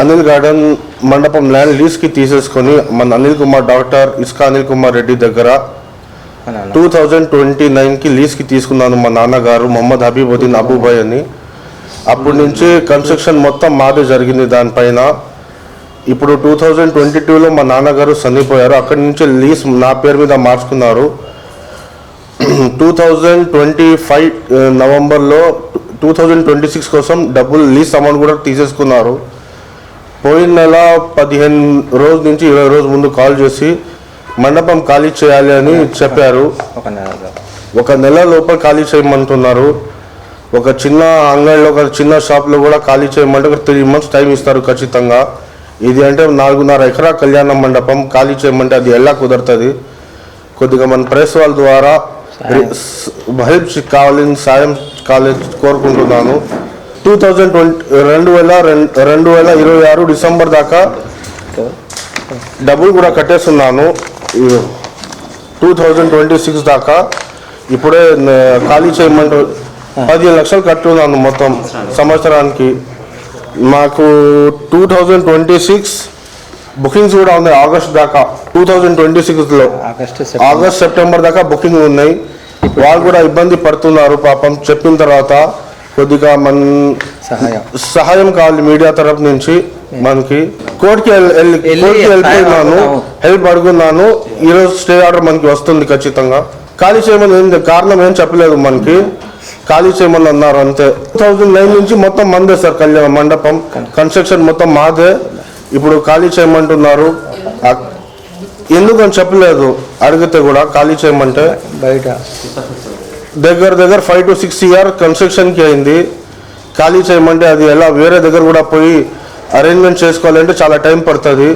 Anil garden మండపం land లీజ్కి తీసేసుకొని మన అనిల్ కుమార్ డాక్టర్ ఇస్కా అనిల్ కుమార్ రెడ్డి దగ్గర 2029కి లీజ్కి తీసుకున్నాను. మా నాన్నగారు మొహమ్మద్ హబీబుద్దీన్ అబూబాయ్ అని. అప్పటి నుంచి కన్స్ట్రక్షన్ మొత్తం మాదే జరిగింది దానిపైన. ఇప్పుడు 2022లో మా నాన్నగారు చనిపోయారు. అక్కడి నుంచి లీజ్ నా పేరు మీద మార్చుకున్నారు. 2025 నవంబర్లో 2026 కోసం డబ్బులు లీజ్ అమౌంట్ కూడా తీసేసుకున్నారు. పోయిన నెల 15 రోజు నుంచి 20 రోజు ముందు కాల్ చేసి మండపం ఖాళీ చేయాలి అని చెప్పారు. ఒక నెల లోపల ఖాళీ చేయమంటున్నారు. ఒక చిన్న అంగడిలో ఒక చిన్న షాప్లో కూడా ఖాళీ చేయమంటే 3 months టైం ఇస్తారు ఖచ్చితంగా. ఇది అంటే 4.5 ఎకరా కళ్యాణ మండపం ఖాళీ చేయమంటే అది ఎలా కుదురుతుంది? కొద్దిగా మన ప్రెస్ వాళ్ళ ద్వారా హెల్ప్ కావాలని సాయం కాలేజ్ కోరుకుంటున్నాను. 2026 డిసెంబర్ దాకా డబ్బులు కూడా కట్టేస్తున్నాను. 2026 దాకా ఇప్పుడే ఖాళీ చేయమంటే 15 లక్షలు కట్టున్నాను మొత్తం సంవత్సరానికి. మాకు 2026 బుకింగ్స్ కూడా ఉన్నాయి. ఆగస్ట్ దాకా 2026లో ఆగస్ట్ సెప్టెంబర్ దాకా బుకింగ్ ఉన్నాయి. వాళ్ళు కూడా ఇబ్బంది పడుతున్నారు పాపం. చెప్పిన తర్వాత కొద్దిగా మన సహాయం కావాలి మీడియా తరఫు నుంచి. మనకి కోర్టుకి వెళ్ళిపోయినాను, హెల్ప్ అడుగున్నాను. ఈరోజు స్టే ఆర్డర్ మనకి వస్తుంది ఖచ్చితంగా. ఖాళీ చేయమని కారణం ఏం చెప్పలేదు, మనకి ఖాళీ చేయమని అన్నారు అంతే. 2009 నుంచి మొత్తం మందే సార్ కళ్యాణ మండపం కన్స్ట్రక్షన్ మొత్తం మాదే. ఇప్పుడు ఖాళీ చేయమంటున్నారు. ఎందుకని చెప్పలేదు, అడిగితే కూడా ఖాళీ చేయమంటే. బయట దగ్గర 5 to 6 years కన్స్ట్రక్షన్కి అయింది. ఖాళీ చేయమంటే అది ఎలా వేరే దగ్గర కూడా పోయి అరేంజ్మెంట్ చేసుకోవాలంటే చాలా టైం పడుతుంది.